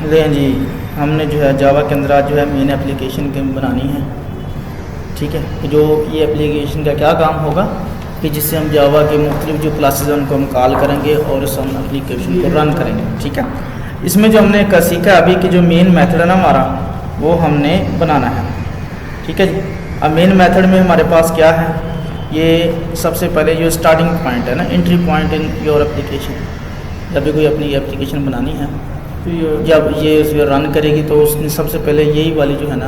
ले जी, हमने जो है जावा के अंदर आज जो है मेन एप्लीकेशन बनानी है। ठीक है, जो ये एप्लीकेशन का क्या काम होगा कि जिससे हम जावा के मुख्तलिफ जो क्लासेज हैं उनको हम कॉल करेंगे और उस हम एप्लीकेशन को रन करेंगे। ठीक है, इसमें जो हमने सीखा अभी कि जो मेन मेथड है ना हमारा, वो हमने बनाना है। ठीक है जी, अब मेन मेथड में हमारे पास क्या है, ये सबसे पहले जो स्टार्टिंग पॉइंट है ना, entry point in your application. जब भी कोई अपनी एप्लीकेशन बनानी है तो जब ये रन करेगी तो उसने सबसे पहले यही वाली जो है ना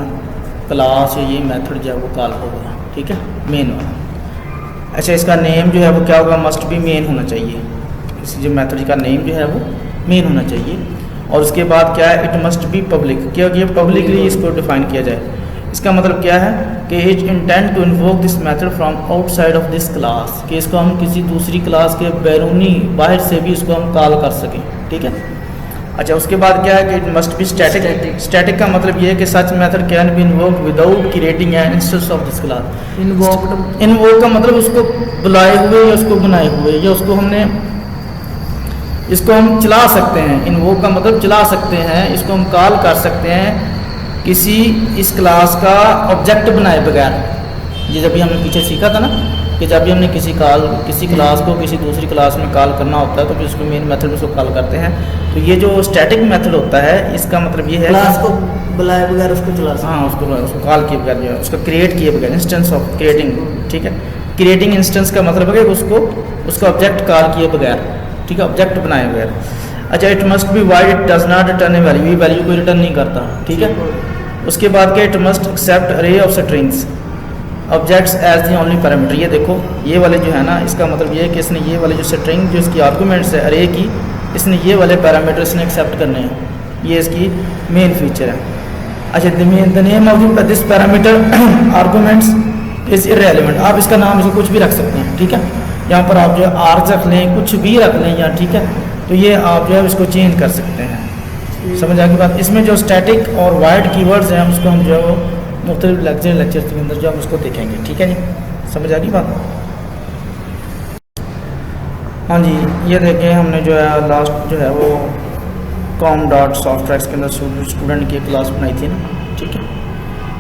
क्लास या ये मेथड जो है वो कॉल होगा। ठीक है, मेन वाला। अच्छा, इसका नेम जो है वो क्या होगा, मस्ट बी मेन होना चाहिए। इस जो मेथड का नेम जो है वो मेन होना चाहिए। और उसके बाद क्या है, इट मस्ट बी पब्लिक, क्योंकि पब्लिकली इसको डिफाइन किया जाए। इसका मतलब क्या है कि it intend to invoke this method from outside of this class, कि इसको हम किसी दूसरी क्लास के बैरूनी बाहर से भी इसको हम कॉल कर सकें। ठीक है, अच्छा उसके बाद क्या है कि it must be static. Static का मतलब ये है कि such method can be invoke without creating an instance of this class. Invoke का मतलब उसको बुलाए हुए या उसको बनाए हुए या उसको हमने इसको हम चला सकते हैं। इन्वोक का मतलब चला सकते हैं, इसको हम कॉल कर सकते हैं किसी इस क्लास का ऑब्जेक्ट बनाए बगैर। ये जब भी हमने पीछे सीखा था ना कि जब भी हमने किसी क्लास को किसी दूसरी क्लास में कॉल करना होता है तो फिर उसको मेन मेथड में उसको कॉल करते हैं। तो ये जो स्टैटिक मेथड होता है इसका मतलब ये है क्लास को बुलाए बगैर उसको चला सकते हैं। हाँ, उसको कॉल किए बगैर जो है उसको क्रिएट किए बगैर, इंस्टेंस ऑफ क्रिएटिंग। ठीक है, क्रिएटिंग इंस्टेंस का मतलब है कि उसका ऑब्जेक्ट कॉल किए बगैर। ठीक है, ऑब्जेक्ट बनाए बगैर। अच्छा, it must be void, it does not return a value, ये वैल्यू को रिटर्न नहीं करता। ठीक है, उसके बाद क्या, it must accept array of strings objects as the only parameter. ये देखो, ये वाले जो है ना, इसका मतलब ये है कि इसने ये वाले जो स्ट्रिंग जो इसकी आर्गूमेंट्स है अरे की, इसने ये वाले पैरामीटर इसने एक्सेप्ट करने हैं। ये इसकी मेन फीचर है। अच्छा, the name of this parameter arguments is irrelevant. आप इसका नाम इसको कुछ भी रख सकते हैं। ठीक है, यहाँ पर आप जो है आर्स रख लें, कुछ भी रख लें या। ठीक है, तो ये आप जो है इसको चेंज कर सकते हैं। समझ आ गई बात। इसमें जो स्टैटिक और वाइड कीवर्ड्स हैं उसको हम जो है वो मुख्तलिफ लेक्चर के अंदर जो हम उसको देखेंगे। ठीक है जी, समझ आ गई बात। हाँ जी, ये देखें हमने जो है लास्ट जो है वो com.softtracks के अंदर स्टूडेंट की क्लास बनाई थी ना। ठीक है,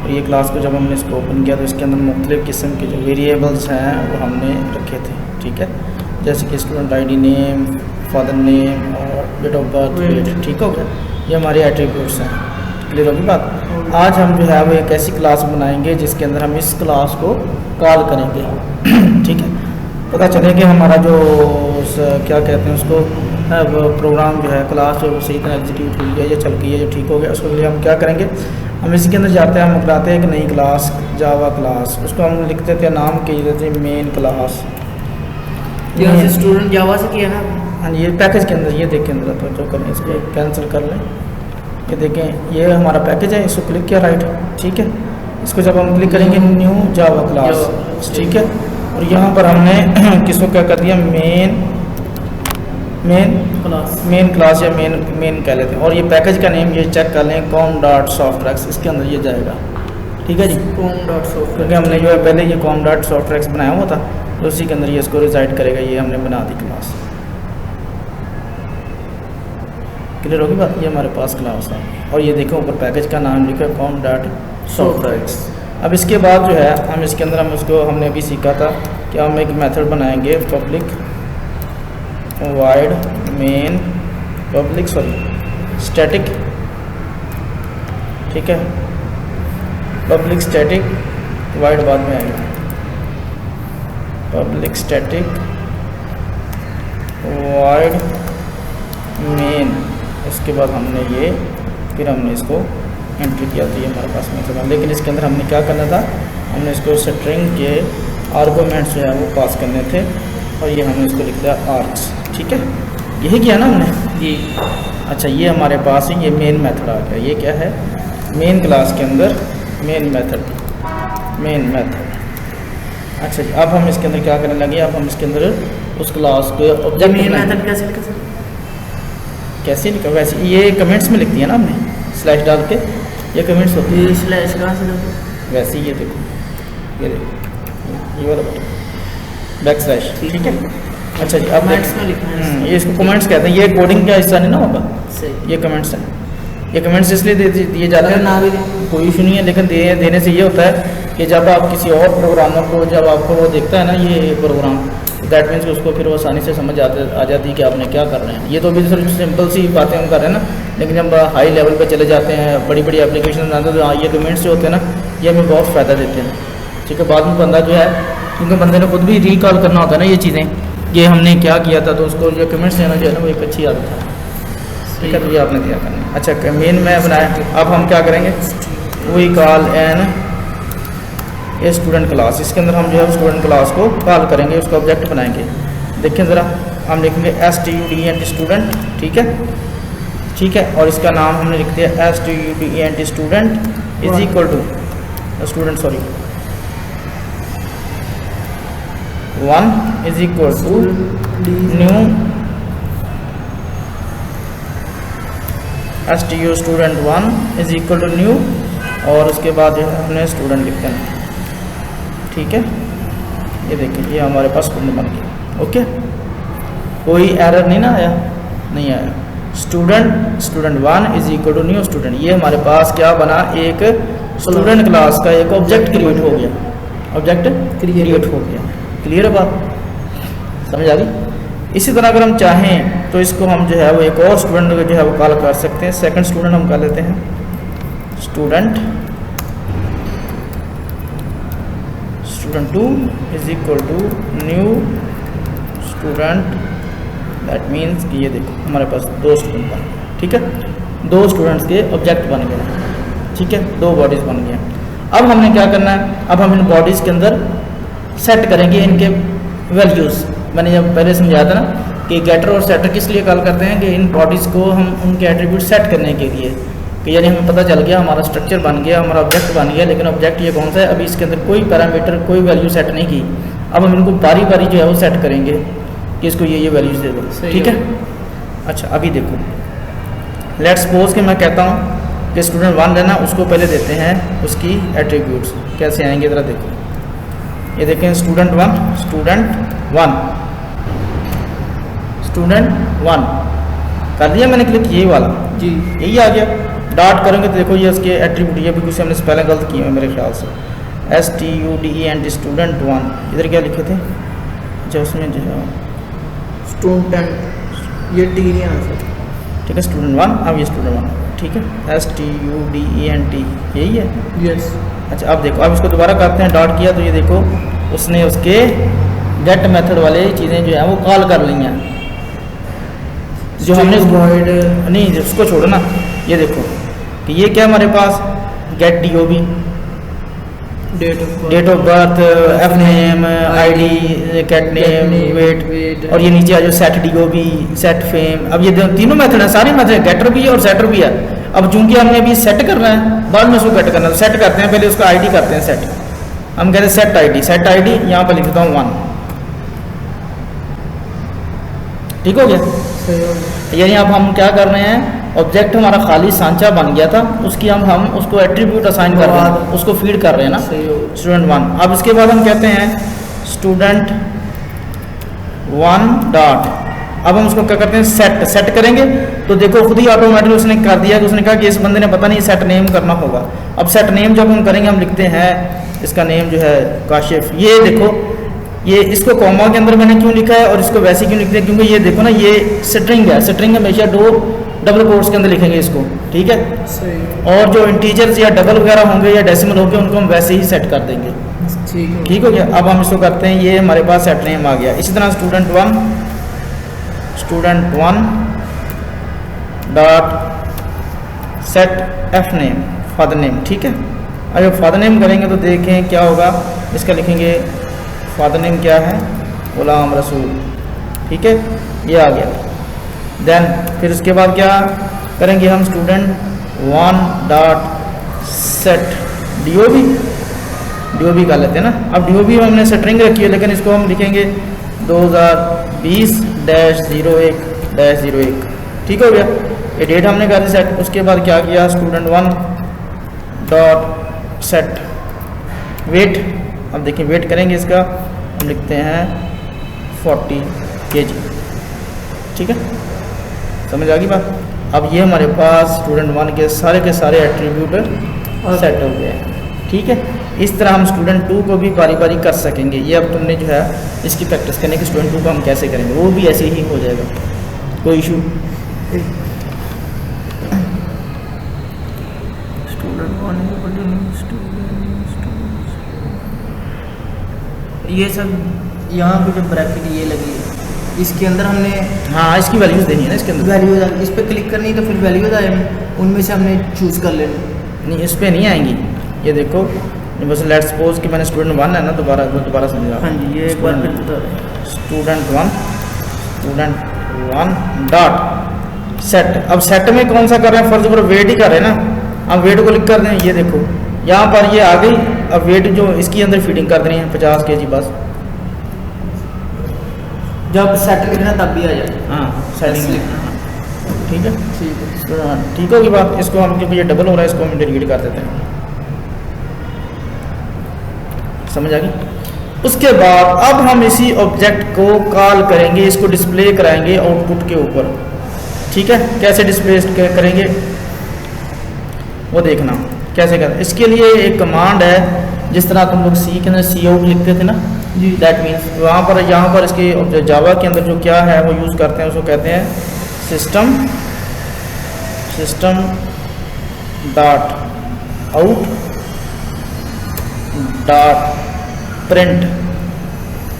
और ये क्लास को जब हमने इसको ओपन किया तो इसके अंदर मुख्तलिफ किस्म के जो वेरिएबल्स हैं वो हमने रखे थे। ठीक है, जैसे कि student ID name, father name और डेट ऑफ बर्थ। ठीक हो गया, ये हमारे एट्रीब्यूट्स हैं। क्लियर होगी बात। आज हम जो है वो एक ऐसी क्लास बनाएंगे जिसके अंदर हम इस क्लास को कॉल करेंगे। ठीक है, पता चले कि हमारा जो क्या कहते हैं उसको वो प्रोग्राम जो है क्लास जो सही तरह एग्जीक्यूट हुई है या चल गई है जो ठीक हो गया, उसके लिए हम क्या करेंगे, हम इसी के अंदर जाते हैं, हम बनाते हैं एक नई क्लास जावा क्लास। उसको हम लिखते थे नाम के देते हैं मेन क्लास। स्टूडेंट जावा से किया ना। हाँ, ये पैकेज के अंदर ये देखें अंदर तो जो करें इसको कैंसिल कर लें। ये देखें ये हमारा पैकेज है, इसको क्लिक किया राइट। ठीक है, इसको जब हम क्लिक करेंगे न्यू जावा क्लास। ठीक है, और यहाँ पर हमने किसको क्या कर दिया, मेन क्लास या मेन कह लेते हैं। और ये पैकेज का नेम ये चेक कर लें com.softtracks, इसके अंदर ये जाएगा। ठीक है जी, com.softtracks, क्योंकि हमने जो है पहले ये com.softtracks बनाया हुआ था तो उसी के अंदर ये इसको रिजाइड करेगा। ये हमने बना दी क्लास। क्लियर होगी बात। ये हमारे पास क्लास है और ये देखो ऊपर पैकेज का नाम लिखा है com.softtracks। अब इसके बाद जो है हम इसके अंदर हमने अभी सीखा था कि हम एक मेथड बनाएंगे पब्लिक वाइड मेन स्टैटिक। ठीक है, पब्लिक स्टैटिक वाइड बाद में आएगा, पब्लिक स्टैटिक वाइड मेन। इसके बाद हमने ये फिर हमने इसको एंट्री किया तो ये हमारे पास मेथड है। लेकिन इसके अंदर हमने क्या करना था, हमने इसको स्ट्रिंग के आर्गूमेंट्स जो है वो पास करने थे और ये हमने इसको लिख दिया आर्क्स। ठीक है, यही किया ना हमने जी। अच्छा, ये हमारे पास है, ये मेन मेथड आ गया। ये क्या है, मेन क्लास के अंदर मेन मेथड। अच्छा जी, अब हम इसके अंदर क्या करने लगे, अब हम इसके अंदर उस क्लास को ऑब्जेक्ट कैसे लिखा, वैसे ये कमेंट्स में लिख दिया ना हमने स्लैश डाल के। ये कमेंट्स होती है स्लैश कहाँ से वैसे ये देखो, ये वाला बटन बैक स्लैश। ठीक है, अच्छा जी, अब कमेंट्स में लिखना है। ये इसको कमेंट्स कहते हैं। ये कोडिंग का हिस्सा नहीं ना होगा, ये कमेंट्स हैं। ये कमेंट्स इसलिए दिए जाते हैं ना भी कोई इशू नहीं है, लेकिन देने से ये होता है कि जब आप किसी और प्रोग्रामर को जब आपको वो देखता है ना ये प्रोग्राम, दैट मीन्स कि उसको फिर वो आसानी से समझ आ जाती है कि आपने क्या कर रहे हैं। ये तो अभी सिर्फ सिंपल सी बातें हम कर रहे हैं ना, लेकिन जब हाई लेवल पे चले जाते हैं, बड़ी बड़ी एप्लीकेशन बनाते हैं, तो ये कमेंट्स जो होते हैं ना ये हमें बहुत फ़ायदा देते हैं। ठीक है, बाद में बंदा जो है, क्योंकि बंदे ने खुद भी रिकॉल करना होता है ना ये चीज़ें, ये हमने क्या किया था, तो उसको जो कमेंट्स देना जो है ना वो एक अच्छी आदत है। ठीक है, तो ये आपने दिया करना। अच्छा, मेन में बनाया। अब हम क्या करेंगे, we call an a student class. इसके अंदर हम जो है स्टूडेंट क्लास को कॉल करेंगे, उसका ऑब्जेक्ट बनाएंगे। देखें ज़रा, हम लिखेंगे STUDENT स्टूडेंट। ठीक है, ठीक है, और इसका नाम हमने लिख दिया STUDENT student is equal to student, sorry 1 is equal to new STU student 1 is equal to new, और उसके बाद जो है हमने स्टूडेंट लिखते हैं। ठीक है, ये देखिए ये हमारे पास स्टूडेंट बन गया। ओके, कोई एरर नहीं ना आया, नहीं आया। Student 1 is equal to new student, ये हमारे पास क्या बना, एक स्टूडेंट क्लास का एक ऑब्जेक्ट क्रिएट हो गया, ऑब्जेक्ट क्रिएट हो गया। क्लियर है बात, समझ आ गई। इसी तरह अगर हम चाहें तो इसको हम जो है वो एक और स्टूडेंट जो है वो कॉल कर सकते हैं। सेकंड स्टूडेंट हम कर लेते हैं, student 2 is equal to new student. That means कि ये देखो हमारे पास 2 स्टूडेंट बन गए। ठीक है, 2 स्टूडेंट्स के ऑब्जेक्ट बन गए। ठीक है, 2 बॉडीज़ बन गए। अब हमने क्या करना है, अब हम इन बॉडीज़ के अंदर सेट करेंगे इनके वैल्यूज़। मैंने जब पहले समझाया था ना कि गेटर और सेटर किस लिए कॉल करते हैं, कि इन बॉडीज़ को हम उनके एट्रीब्यूट सेट करने के लिए, कि यानी हमें पता चल गया हमारा स्ट्रक्चर बन गया, हमारा ऑब्जेक्ट बन गया, लेकिन ऑब्जेक्ट ये कौन सा है, अभी इसके अंदर कोई पैरामीटर कोई वैल्यू सेट नहीं की। अब हम इनको बारी बारी जो है वो सेट करेंगे कि इसको ये वैल्यूज दे दो। ठीक है, अच्छा अभी देखो, लेट्स सपोज कि मैं कहता हूँ कि स्टूडेंट 1 लेना, उसको पहले देते हैं उसकी एट्रीब्यूट्स। कैसे आएंगे ज़रा देखो, ये देखें स्टूडेंट 1 कर दिया मैंने क्लिक, ये वाला जी यही आ गया। डॉट करेंगे तो देखो ये उसके एट्रीब्यूट, ये भी कुछ हमने स्पेलिंग गलत किए हैं मेरे ख्याल से। STUDENT स्टूडेंट 1, इधर क्या लिखे थे, जो उसमें जो है स्टूडेंट, ये टी नहीं आना सर। ठीक है, स्टूडेंट 1, अब ये स्टूडेंट 1। ठीक है, STUDENT यही है। यस, अच्छा अब देखो, अब इसको दोबारा करते हैं, डॉट किया तो ये देखो उसने उसके गेट मेथड वाले चीज़ें जो है वो कॉल कर ली हैं, जो हमने void नहीं उसको छोड़ो ना। ये देखो कि ये क्या हमारे पास get DOB, date of birth, F name, ID, cat name, weight, और ये नीचे आ जाओ सेट DOB, सेट फेम। अब ये तीनों मेथड है, सारे मेथड, गेटर भी है और सेटर भी है। अब चूंकि हमने अभी सेट करना है, बाद में उसको गेट करना है, सेट करते हैं पहले उसका ID करते हैं सेट। हम कहते हैं सेट ID, यहाँ पर लिख देता हूँ 1। ठीक हो गया, यानी अब हम क्या कर रहे हैं, ऑब्जेक्ट हमारा खाली सांचा बन गया था, उसकी हम उसको एट्रीब्यूट असाइन कर रहे हैं, उसको फीड कर रहे हैं ना, स्टूडेंट 1। अब इसके बाद हम कहते हैं स्टूडेंट 1 डॉट, अब हम उसको क्या करते हैं, सेट करेंगे तो देखो खुद ही ऑटोमेटिक उसने कर दिया, कि उसने कहा कि इस बंदे ने पता नहीं सेट नेम करना होगा। अब सेट नेम जब हम करेंगे, हम लिखते हैं इसका नेम जो है काशिफ। ये देखो, ये इसको कॉमा के अंदर मैंने क्यों लिखा है और इसको वैसे क्यों लिख दिया, क्योंकि ये देखो ना ये स्ट्रिंग है, स्ट्रिंग हमेशा डबल कोट्स के अंदर लिखेंगे इसको। ठीक है, और जो इंटीजर्स या डबल वगैरह होंगे या डेसिमल होंगे उनको हम वैसे ही सेट कर देंगे। ठीक हो गया, अब हम इसको करते हैं, ये हमारे पास सेट नेम आ गया। इसी तरह student 1 dot set F name, father name. ठीक है, अगर फादर नेम करेंगे तो देखें क्या होगा, इसका लिखेंगे फादर नेम क्या है, गुलाम रसूल। ठीक है, ये आ गया। देन फिर उसके बाद क्या करेंगे हम, स्टूडेंट 1 डॉट सेट DOB कर लेते हैं ना। अब DOB हमने स्ट्रिंग रखी है, लेकिन इसको हम लिखेंगे 2020-01-01। ठीक हो गया, ये डेट हमने कर दी सेट। उसके बाद क्या किया, स्टूडेंट 1 डॉट सेट वेट। अब देखिए वेट करेंगे इसका, हम लिखते हैं 40 kg। ठीक है, समझ आ गई बात। अब ये हमारे पास स्टूडेंट 1 के सारे एट्रीब्यूट सेट हो गए हैं। ठीक है, इस तरह हम स्टूडेंट 2 को भी बारी बारी कर सकेंगे। ये अब तुमने जो है इसकी प्रैक्टिस करने की स्टूडेंट 2 को हम कैसे करेंगे, वो भी ऐसे ही हो जाएगा, कोई इशू। ये सब यहाँ पे जो ब्रैकेट ये लगी है इसके अंदर हमने हाँ, इसकी वैल्यूज़ देनी है ना इसके अंदर। वैल्यूज, इस पर क्लिक करनी है तो फिर वैल्यूज आएंगी, उनमें से हमने चूज़ कर लेना। नहीं, इस पर नहीं आएंगी। ये देखो, बस लेट सपोज कि मैंने स्टूडेंट 1 है ना, दोबारा समझा। हाँ जी, ये एक बार फिर बता दें। Student 1 dot set. अब सेट में कौन सा कर रहे हैं, फर्ज करो वेट ही कर रहे हैं ना, अब वेट को क्लिक कर दें। ये देखो यहाँ पर ये आ गई। अब वेट जो इसकी अंदर फीडिंग कर देनी है 50 kg बस। जब सेट लिखना तब भी आ जाए। हाँ, सेटिंग लिखना। ठीक है, ठीक है। ठीक होगी बात। इसको हम, क्योंकि ये डबल हो रहा है, इसको हम डिलीट कर देते हैं। समझ आ गई। उसके बाद अब हम इसी ऑब्जेक्ट को कॉल करेंगे, इसको डिस्प्ले कराएंगे आउटपुट के ऊपर। ठीक है, कैसे डिस्प्ले करेंगे वो देखना कैसे करें। इसके लिए एक कमांड है, जिस तरह तुम लोग सी के अंदर सी आउट लिखते थे ना जी, दैट मीन्स वहाँ पर यहाँ पर इसके जावा के अंदर जो क्या है वो यूज़ करते हैं, उसको कहते हैं system dot out dot print.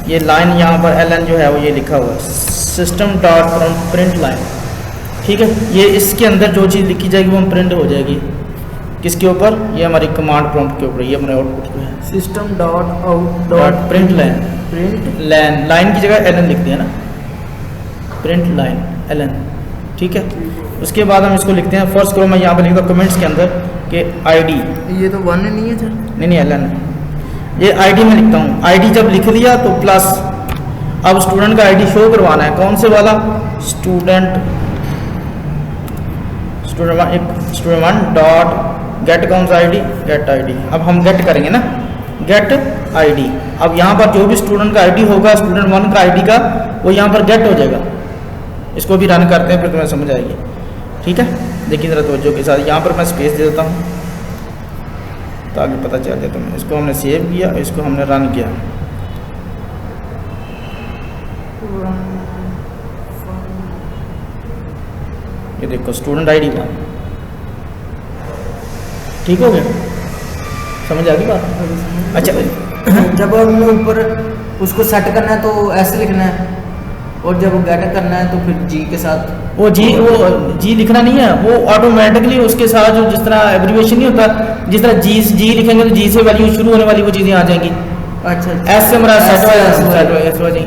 ये लाइन यहाँ पर एल एन जो है वो ये लिखा हुआ है, सिस्टम डॉट प्रिंट लाइन। ठीक है, ये इसके अंदर जो चीज़ लिखी जाएगी वो प्रिंट हो जाएगी। किसके ऊपर, ये हमारी कमांड प्रॉम्प्ट के ऊपर, ये हमारे आउटपुट पे है। System dot out dot print line. Print line की जगह एल एन लिख दिया ना, प्रिंट लाइन एल एन। ठीक है, उसके बाद हम इसको लिखते हैं। फर्स्ट करो, मैं यहाँ पर लिखता हूँ कमेंट्स के अंदर कि आईडी। ये तो 1 नहीं है सर। नहीं एल एन, ये आईडी में लिखता हूँ। आईडी जब लिख लिया तो प्लस, अब स्टूडेंट का आईडी शो करवाना है। कौन से वाला, स्टूडेंट 1 डॉट गेट कौन सा आईडी, गेट आईडी। अब हम गेट करेंगे ना, गेट आईडी। अब यहाँ पर जो भी स्टूडेंट का आईडी होगा, स्टूडेंट 1 का आईडी का, वो यहाँ पर गेट हो जाएगा। इसको भी रन करते हैं, फिर तुम्हें समझ आएगी। ठीक है, देखिए ज़रा तवज्जो के साथ। यहाँ पर मैं स्पेस दे देता हूँ ताकि पता चल जाए तुम्हें। इसको हमने सेव किया, इसको हमने रन किया। ये देखो स्टूडेंट आईडी 1। ठीक हो गया, समझ आ गई बात। अच्छा, जब हमने ऊपर उसको सेट करना है तो ऐसे लिखना है, और जब गेट करना है तो फिर जी के साथ वो जी लिखना नहीं है, वो ऑटोमेटिकली उसके साथ जो जिस तरह एब्रीविएशन नहीं होता, जिस तरह जी लिखेंगे तो जी से वैल्यू शुरू होने वाली वो चीज़ें आ जाएंगी। अच्छा, ऐसे हमारा सेट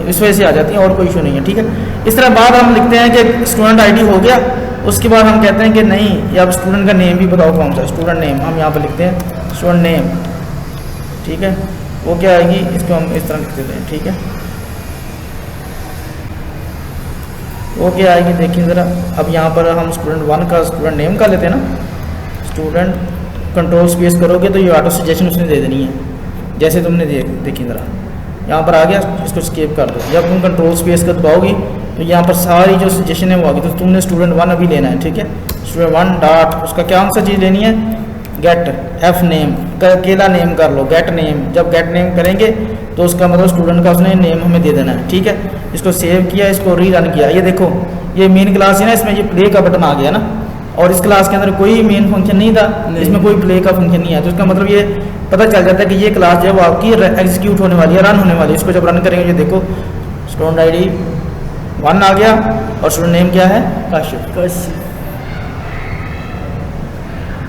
इस वजह से आ जाती हैं, और कोई इशू नहीं है। ठीक है, इस तरह बाद हम लिखते हैं कि स्टूडेंट आईडी हो गया। उसके बाद हम कहते हैं कि नहीं, ये अब स्टूडेंट का नेम भी बताओ कौन सा, स्टूडेंट नेम हम यहाँ पर लिखते हैं, स्टूडेंट नेम। ठीक है, वो क्या आएगी, इसको हम इस तरह लिख देते हैं। ठीक है, वो क्या आएगी देखिए ज़रा। अब यहाँ पर हम स्टूडेंट 1 का स्टूडेंट नेम का लेते हैं ना, स्टूडेंट कंट्रोल स्पेस करोगे तो ये ऑटो सजेशन उसने दे देनी है, जैसे तुमने देखिए ज़रा यहाँ पर आ गया। इसको स्केप कर दो। जब तुम कंट्रोल स्पेस का दबाओगी तो यहाँ पर सारी जो सजेशन है वो आ गई। तो तुमने स्टूडेंट 1 अभी लेना है। ठीक है, स्टूडेंट 1 डॉट उसका क्या सा चीज़ लेनी है, गेट एफ नेम, अकेला नेम कर लो, गेट नेम। जब गेट नेम करेंगे तो उसका मतलब स्टूडेंट का उसने नेम हमें दे देना है। ठीक है, इसको सेव किया, इसको री रन किया। ये देखो, ये मेन क्लास है ना, इसमें ये प्ले का बटन आ गया ना, और इस क्लास के अंदर कोई मेन फंक्शन नहीं था, इसमें कोई प्ले का फंक्शन नहीं है। तो इसका मतलब ये पता चल जाता है कि ये क्लास जो है वो आपकी एग्जीक्यूट होने वाली है, रन होने वाली है। इसको जब रन करेंगे, ये देखो स्टूडेंट आईडी 1 आ गया और स्टूडेंट नेम क्या है, काशिफ।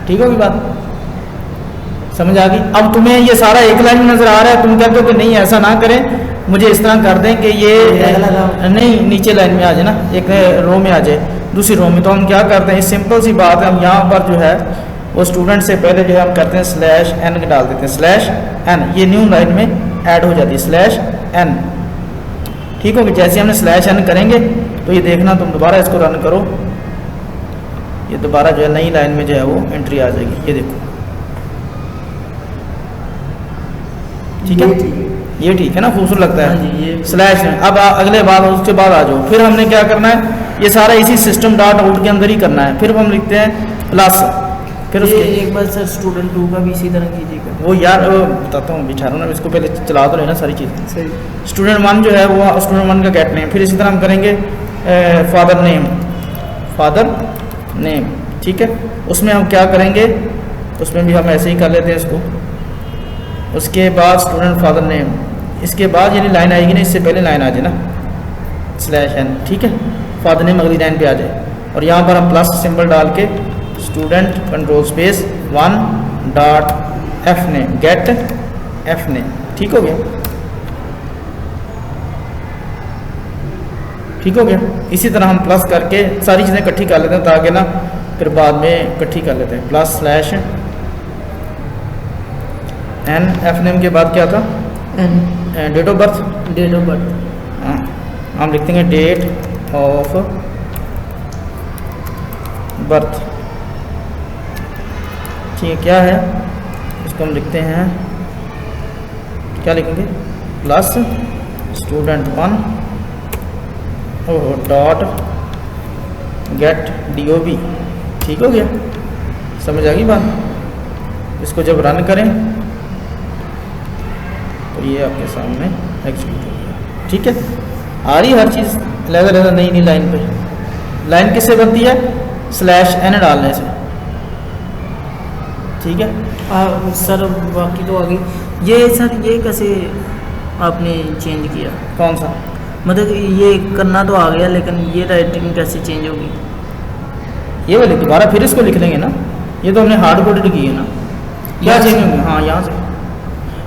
ठीक होगी बात, समझ आ गई। अब तुम्हें ये सारा एक लाइन में नजर आ रहा है, तुम कहते हो कि नहीं ऐसा ना करें, मुझे इस तरह कर दें कि ये नहीं नीचे लाइन में आ जाए ना, एक रो में आ जाए, दूसरी रो में। तो हम क्या करते हैं, सिंपल सी बात है, हम यहाँ पर जो है वो स्टूडेंट से पहले जो है हम करते हैं /n डाल देते हैं, /n। ये न्यू लाइन में ऐड हो जाती है /n। ठीक होगी, जैसे हमने /n करेंगे तो ये देखना, तुम दोबारा इसको रन करो, ये दोबारा जो है नई लाइन में जो है वो एंट्री आ जाएगी। ये देखो, ठीक है, ये ठीक है ना, खूबसूरत लगता हाँ है। जी, ये स्लैश है। अब अगले बात उसके बाद आ जाओ, फिर हमने क्या करना है, ये सारा इसी सिस्टम डॉट आउट के अंदर ही करना है। फिर हम लिखते हैं प्लस, फिर ये उसके एक बार सर स्टूडेंट 2 का भी इसी तरह कीजिएगा। वो यार बताता हूँ, बिठा रहा हूँ ना, इसको पहले चला तो लेना सारी चीज़ें। सही। स्टूडेंट 1 जो है वो स्टूडेंट 1 का गेट नेम, फिर इसी तरह हम करेंगे फादर नेम, फादर नेम, ठीक है। उसमें हम क्या करेंगे, उसमें भी हम ऐसे ही कर लेते हैं इसको। उसके बाद स्टूडेंट फादर नेम, इसके बाद यानी लाइन आएगी ना, इससे पहले लाइन आ जाए ना, स्लैश एन, ठीक है। फादर नेम अगली लाइन पे आ जाए, और यहाँ पर हम प्लस सिंबल डाल के student control space 1 dot F name, get F name, ठीक हो गया, ठीक हो गया। इसी तरह हम प्लस करके सारी चीज़ें इकट्ठी कर लेते हैं, ताकि ना फिर बाद में इकट्ठी कर लेते हैं। Plus slash N, F name के बाद क्या था, and date of birth, date of birth, हाँ हम लिखते हैं डेट ऑफ बर्थ, ठीक है। क्या है, इसको हम लिखते हैं, क्या लिखेंगे, plus student 1 dot gate DOB, ठीक हो गया, समझ आ गई बात। इसको जब रन करें तो ये आपके सामने एग्जीक्यूट हो गया, ठीक है। आ रही हर चीज़ अलग नई नई लाइन पे। लाइन किससे बनती है, स्लैश एन डालने से, ठीक है। सर बाकी तो आ गई। ये सर ये कैसे आपने चेंज किया, कौन सा, मतलब ये करना तो आ गया, लेकिन ये राइटिंग कैसे चेंज होगी? ये वाले दोबारा फिर इसको लिख लेंगे ना, ये तो हमने हार्ड कोडेड की है ना, क्या यहाँ से? चेंज होंगे, हाँ यहाँ से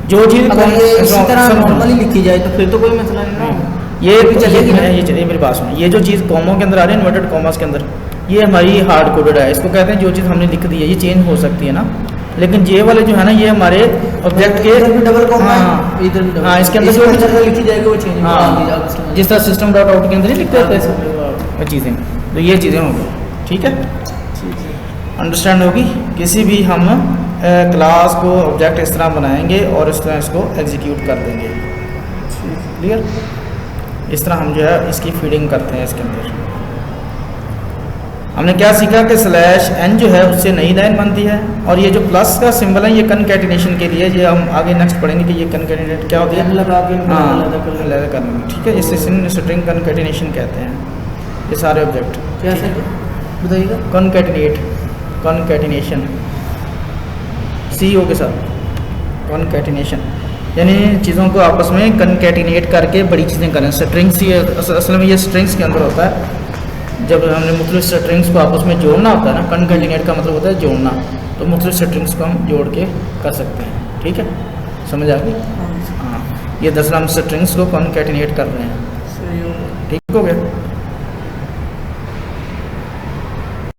जो चीज़ अगर ये इसी तरह सुनो, नॉर्मली लिखी जाए तो फिर तो कोई मसला नहीं ना। ये भी चलेगी ना? ये चलिए मेरी बात सुनो, ये जो चीज़ कॉमो के अंदर आ रही है, इन्वर्टेड कॉमास के अंदर, ये हमारी हार्ड कोडेड है। इसको कहते हैं जो चीज़ हमने लिख दी है ये चेंज हो सकती है ना, लेकिन ये वाले जो है ना, ये हमारे ऑब्जेक्ट के इधर भी डबल कॉमा हाँ, है, इधर भी डबल, हाँ, इसके अंदर जो भी तरह लिखी जाएगी वो चेंज हाँ, जिस तरह सिस्टम डॉट आउट के अंदर ही लिखते थे वो चीज़ें, तो ये चीज़ें होंगी, ठीक है। अंडरस्टैंड होगी। किसी भी हम क्लास को ऑब्जेक्ट इस तरह बनाएंगे और इस तरह इसको एग्जीक्यूट कर देंगे, क्लियर। इस तरह हम जो है इसकी फीडिंग करते हैं इसके अंदर। हमने क्या सीखा कि स्लैश एन जो है उससे नई लाइन बनती है, और ये जो प्लस का सिंबल है ये कनकैटिनेशन के लिए, ये हम आगे नेक्स्ट पढ़ेंगे कि ये कनकैटिनेट क्या होती है, लगा के हाँ अलग करने में, ठीक है। इसे स्ट्रिंग कनकैटिनेशन कहते हैं, ये सारे ऑब्जेक्ट। क्या सर बताइएगा? कनकैटिनेशन CEO के साथ, कनकैटिनेशन यानी चीज़ों को आपस में कनकैटिनेट करके बड़ी चीज़ें करें। स्ट्रिंग्स ही असल में ये स्ट्रिंग्स के अंदर होता है, जब हमने मुख्तलिफ स्ट्रिंग्स को आपस में जोड़ना होता है ना, कनकैटिनेट का मतलब होता है जोड़ना, तो मुख्तलिफ स्ट्रिंग्स को हम जोड़ के कर सकते हैं, ठीक है, समझ आ गई। हाँ, ये दरअसल हम स्ट्रिंग्स को कनकैटिनेट कर रहे हैं, ठीक हो गया।